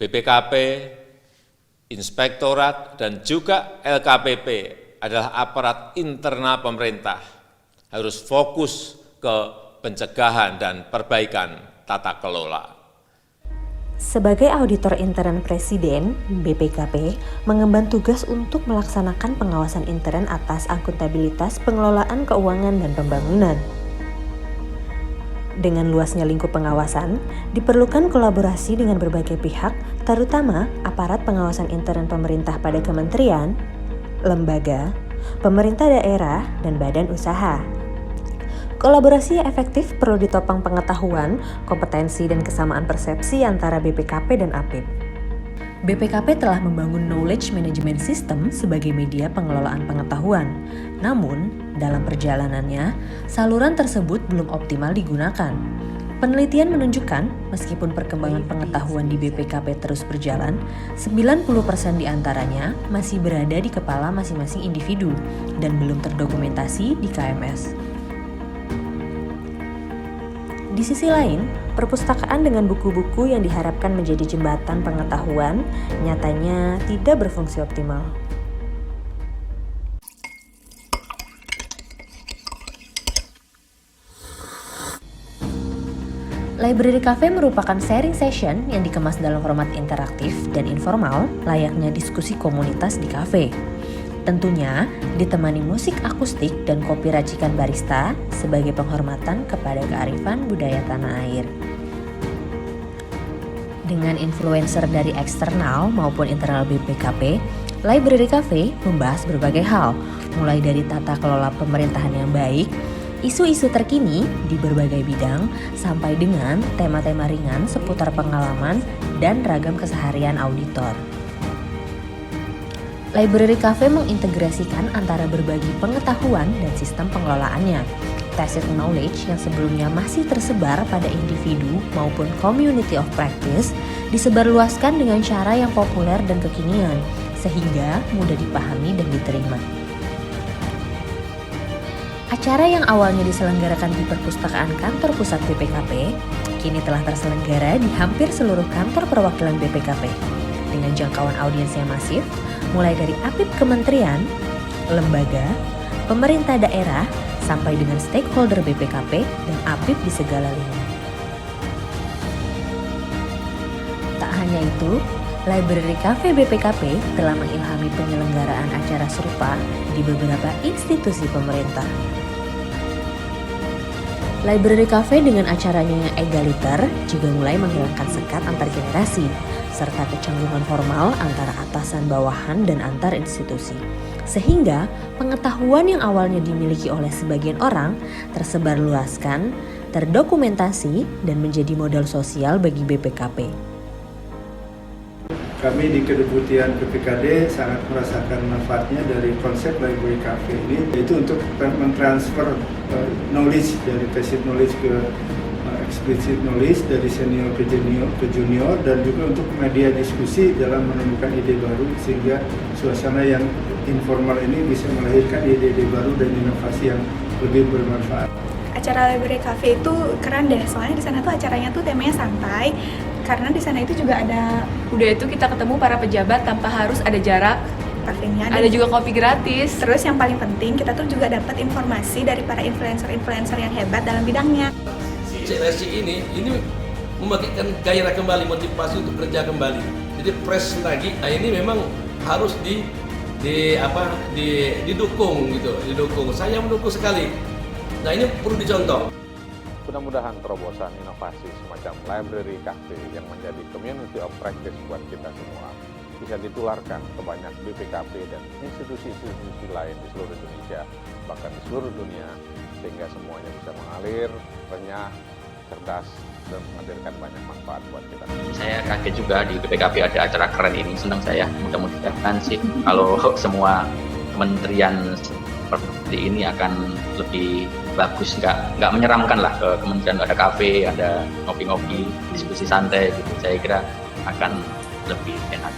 BPKP, Inspektorat, dan juga LKPP adalah aparat internal pemerintah, harus fokus ke pencegahan dan perbaikan tata kelola. Sebagai auditor intern Presiden, BPKP mengemban tugas untuk melaksanakan pengawasan intern atas akuntabilitas pengelolaan keuangan dan pembangunan. Dengan luasnya lingkup pengawasan, diperlukan kolaborasi dengan berbagai pihak, terutama aparat pengawasan intern pemerintah pada kementerian, lembaga, pemerintah daerah, dan badan usaha. Kolaborasi yang efektif perlu ditopang pengetahuan, kompetensi, dan kesamaan persepsi antara BPKP dan APIP. BPKP telah membangun Knowledge Management System sebagai media pengelolaan pengetahuan. Namun, dalam perjalanannya, saluran tersebut belum optimal digunakan. Penelitian menunjukkan, meskipun perkembangan pengetahuan di BPKP terus berjalan, 90% diantaranya masih berada di kepala masing-masing individu dan belum terdokumentasi di KMS. Di sisi lain, perpustakaan dengan buku-buku yang diharapkan menjadi jembatan pengetahuan nyatanya tidak berfungsi optimal. Library Cafe merupakan sharing session yang dikemas dalam format interaktif dan informal, layaknya diskusi komunitas di kafe. Tentunya ditemani musik akustik dan kopi racikan barista sebagai penghormatan kepada kearifan budaya tanah air. Dengan influencer dari eksternal maupun internal BPKP, Library Cafe membahas berbagai hal, mulai dari tata kelola pemerintahan yang baik, isu-isu terkini di berbagai bidang, sampai dengan tema-tema ringan seputar pengalaman dan ragam keseharian auditor. Library Cafe mengintegrasikan antara berbagi pengetahuan dan sistem pengelolaannya. Tacit knowledge yang sebelumnya masih tersebar pada individu maupun community of practice disebarluaskan dengan cara yang populer dan kekinian, sehingga mudah dipahami dan diterima. Acara yang awalnya diselenggarakan di perpustakaan kantor pusat BPKP, kini telah terselenggara di hampir seluruh kantor perwakilan BPKP. Dengan jangkauan audiens yang masif, mulai dari APIP kementerian, lembaga, pemerintah daerah, sampai dengan stakeholder BPKP dan APIP di segala lini. Tak hanya itu, Library Cafe BPKP telah mengilhami penyelenggaraan acara serupa di beberapa institusi pemerintah. Library Cafe dengan acaranya yang egaliter juga mulai menghilangkan sekat antar generasi, serta kecanggungan formal antara atasan bawahan dan antar institusi. Sehingga pengetahuan yang awalnya dimiliki oleh sebagian orang tersebar luaskan, terdokumentasi, dan menjadi modal sosial bagi BPKP. Kami di Kedeputian PPKD sangat merasakan manfaatnya dari konsep Library Cafe ini, yaitu untuk mentransfer knowledge dari tacit knowledge ke explicit knowledge, dari senior ke junior, dan juga untuk media diskusi dalam menemukan ide baru, sehingga suasana yang informal ini bisa melahirkan ide-ide baru dan inovasi yang lebih bermanfaat. Acara Library Cafe itu keren deh, soalnya di sana tuh acaranya tuh temanya santai, karena di sana itu juga ada, udah itu kita ketemu para pejabat tanpa harus ada jarak, kafenya, ada juga kopi gratis. Terus yang paling penting kita tuh juga dapat informasi dari para influencer yang hebat dalam bidangnya. CLRC ini membangkitkan gairah kembali, motivasi untuk kerja kembali. Jadi fresh lagi. Ini memang harus didukung gitu, didukung. Saya mendukung sekali. Nah, ini perlu dicontoh. Mudah-mudahan terobosan inovasi semacam Library Cafe yang menjadi community of practice buat kita semua bisa ditularkan ke banyak BPKP dan institusi-institusi lain di seluruh Indonesia, bahkan di seluruh dunia, sehingga semuanya bisa mengalir, renyah, cerdas, dan menghadirkan banyak manfaat buat kita. Saya kaget juga di BPKP ada acara keren ini, senang saya. Mudah-mudahan sih kalau semua kementerian seperti ini akan lebih bagus, nggak menyeramkan lah ke kementerian, ada kafe, ada ngopi-ngopi, diskusi santai gitu. Saya kira akan lebih enak.